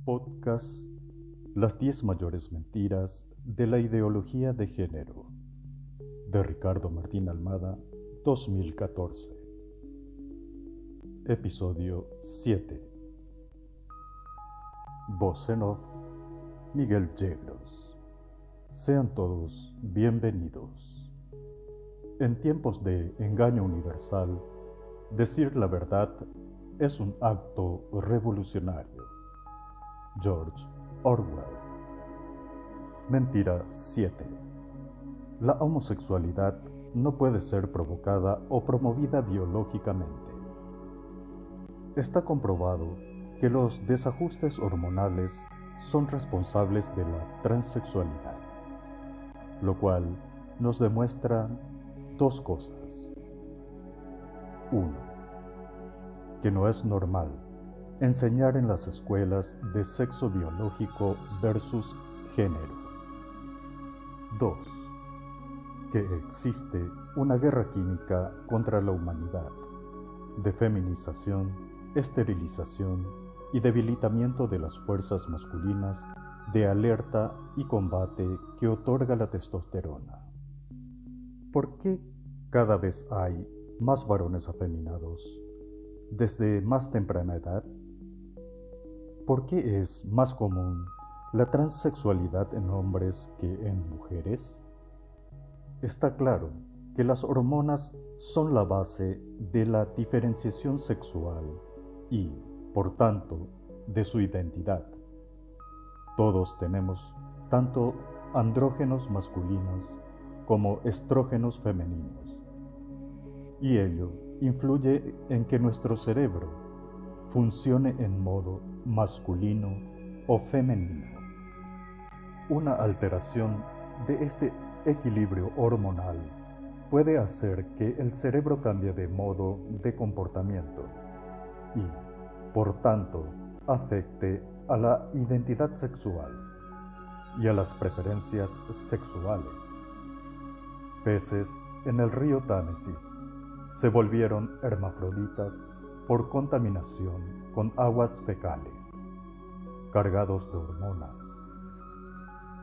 Podcast Las 10 mayores mentiras de la ideología de género, de Ricardo Martín Almada, 2014. Episodio 7. Voz en off, Miguel Yegros. Sean todos bienvenidos. En tiempos de engaño universal, decir la verdad es un acto revolucionario. George Orwell. Mentira 7. La homosexualidad no puede ser provocada o promovida biológicamente. Está comprobado que los desajustes hormonales son responsables de la transexualidad, lo cual nos demuestra dos cosas. 1. Que no es normal enseñar en las escuelas de sexo biológico versus género. 2. Que existe una guerra química contra la humanidad, de feminización, esterilización y debilitamiento de las fuerzas masculinas de alerta y combate que otorga la testosterona. ¿Por qué cada vez hay más varones afeminados desde más temprana edad? ¿Por qué es más común la transexualidad en hombres que en mujeres? Está claro que las hormonas son la base de la diferenciación sexual y, por tanto, de su identidad. Todos tenemos tanto andrógenos masculinos como estrógenos femeninos, y ello influye en que nuestro cerebro funcione en modo masculino o femenino. Una alteración de este equilibrio hormonal puede hacer que el cerebro cambie de modo de comportamiento y, por tanto, afecte a la identidad sexual y a las preferencias sexuales. Peces en el río Támesis se volvieron hermafroditas por contaminación con aguas fecales, cargados de hormonas.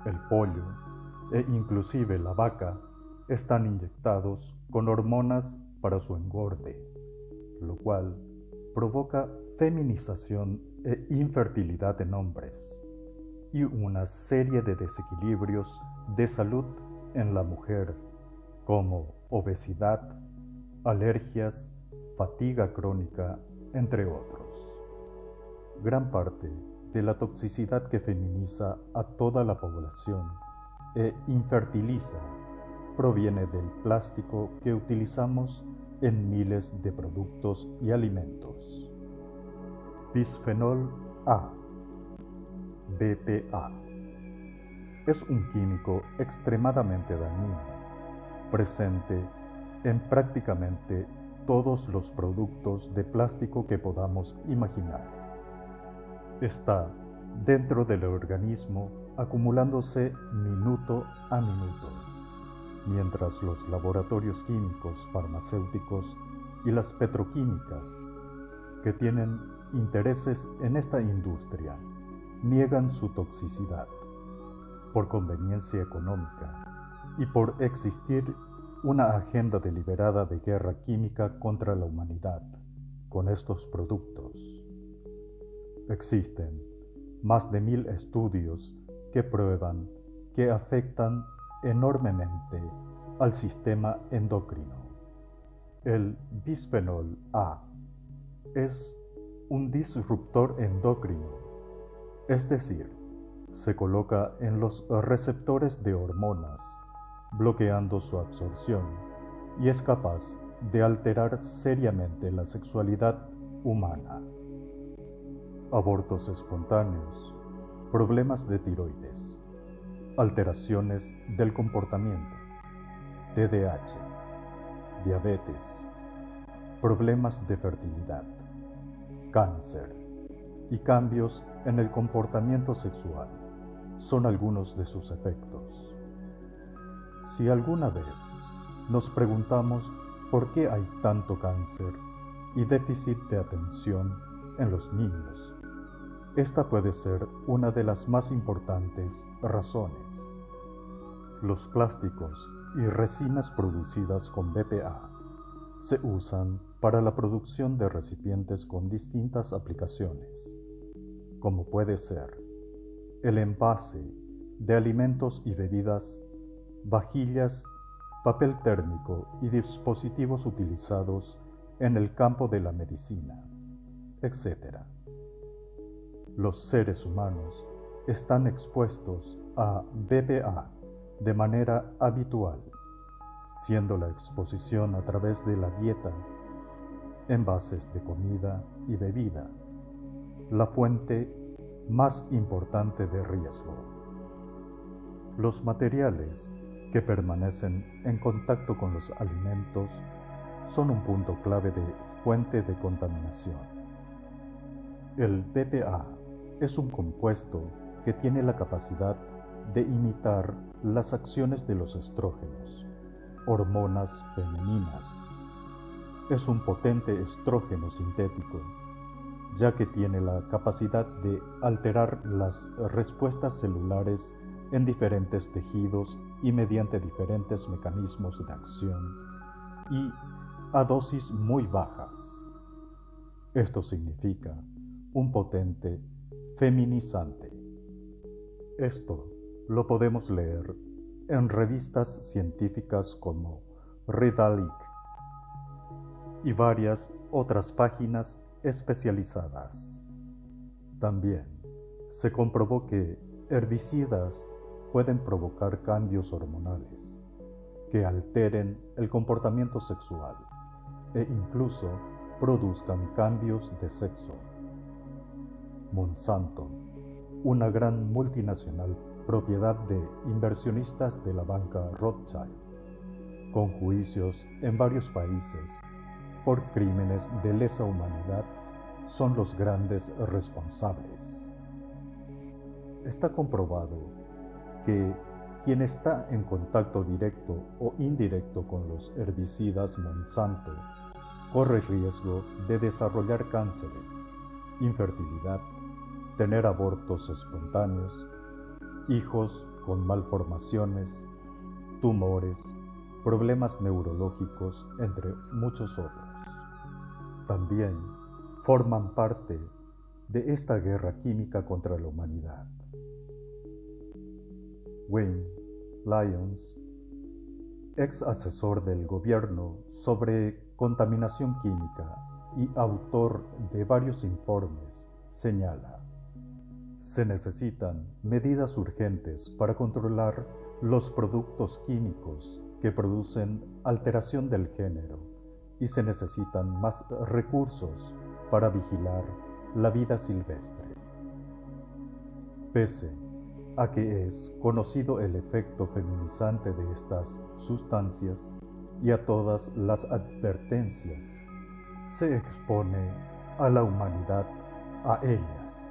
El pollo e inclusive la vaca están inyectados con hormonas para su engorde, lo cual provoca feminización e infertilidad en hombres y una serie de desequilibrios de salud en la mujer, como obesidad, alergias, fatiga crónica, entre otros. Gran parte de la toxicidad que feminiza a toda la población e infertiliza proviene del plástico que utilizamos en miles de productos y alimentos. Bisfenol A, BPA, es un químico extremadamente dañino, presente en prácticamente todos los productos de plástico que podamos imaginar. Está dentro del organismo acumulándose minuto a minuto, mientras los laboratorios químicos, farmacéuticos y las petroquímicas que tienen intereses en esta industria niegan su toxicidad por conveniencia económica y por existir una agenda deliberada de guerra química contra la humanidad con estos productos. Existen más de 1000 estudios que prueban que afectan enormemente al sistema endocrino. El bisfenol A es un disruptor endocrino, es decir, se coloca en los receptores de hormonas, bloqueando su absorción, y es capaz de alterar seriamente la sexualidad humana. Abortos espontáneos, problemas de tiroides, alteraciones del comportamiento, TDAH, diabetes, problemas de fertilidad, cáncer y cambios en el comportamiento sexual son algunos de sus efectos. Si alguna vez nos preguntamos por qué hay tanto cáncer y déficit de atención en los niños, Esta puede ser una de las más importantes razones. Los plásticos y resinas producidas con BPA se usan para la producción de recipientes con distintas aplicaciones, como puede ser el envase de alimentos y bebidas, vajillas, papel térmico y dispositivos utilizados en el campo de la medicina, etc. Los seres humanos están expuestos a BPA de manera habitual, siendo la exposición a través de la dieta, envases de comida y bebida, la fuente más importante de riesgo. Los materiales que permanecen en contacto con los alimentos son un punto clave de fuente de contaminación. El BPA es un compuesto que tiene la capacidad de imitar las acciones de los estrógenos, hormonas femeninas. Es un potente estrógeno sintético, ya que tiene la capacidad de alterar las respuestas celulares en diferentes tejidos y mediante diferentes mecanismos de acción y a dosis muy bajas. Esto significa un potente feminizante. Esto lo podemos leer en revistas científicas como Redalyc y varias otras páginas especializadas. También se comprobó que herbicidas pueden provocar cambios hormonales que alteren el comportamiento sexual e incluso produzcan cambios de sexo. Monsanto, una gran multinacional propiedad de inversionistas de la banca Rothschild, con juicios en varios países por crímenes de lesa humanidad, son los grandes responsables. Está comprobado que quien está en contacto directo o indirecto con los herbicidas Monsanto corre riesgo de desarrollar cánceres, infertilidad, tener abortos espontáneos, hijos con malformaciones, tumores, problemas neurológicos, entre muchos otros. También forman parte de esta guerra química contra la humanidad. Wayne Lyons, ex asesor del gobierno sobre contaminación química y autor de varios informes, señala: se necesitan medidas urgentes para controlar los productos químicos que producen alteración del género y se necesitan más recursos para vigilar la vida silvestre. Pese a que es conocido el efecto feminizante de estas sustancias y a todas las advertencias, se expone a la humanidad a ellas.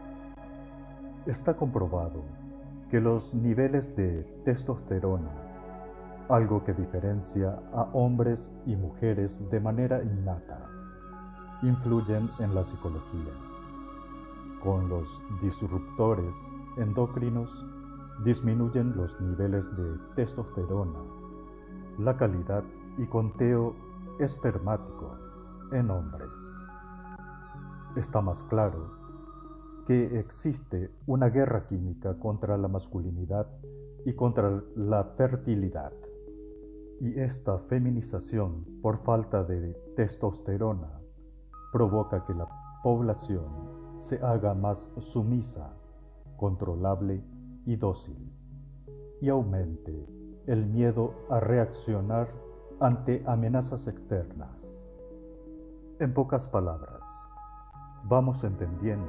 Está comprobado que los niveles de testosterona, algo que diferencia a hombres y mujeres de manera innata, influyen en la psicología. Con los disruptores endocrinos disminuyen los niveles de testosterona, la calidad y conteo espermático en hombres. Está más claro que existe una guerra química contra la masculinidad y contra la fertilidad. Y esta feminización por falta de testosterona provoca que la población se haga más sumisa, controlable y dócil, y aumente el miedo a reaccionar ante amenazas externas. En pocas palabras, vamos entendiendo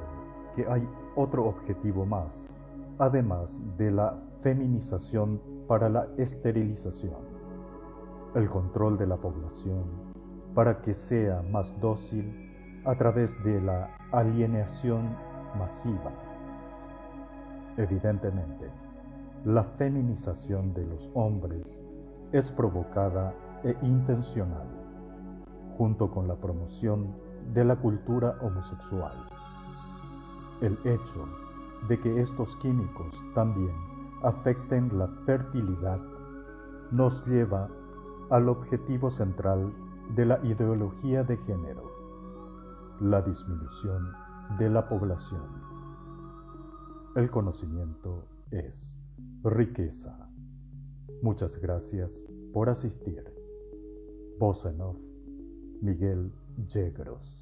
que hay otro objetivo más, además de la feminización para la esterilización: el control de la población para que sea más dócil a través de la alienación masiva. Evidentemente, la feminización de los hombres es provocada e intencional, junto con la promoción de la cultura homosexual. El hecho de que estos químicos también afecten la fertilidad nos lleva al objetivo central de la ideología de género, la disminución de la población. El conocimiento es riqueza. Muchas gracias por asistir. Voz en off, Miguel Yegros.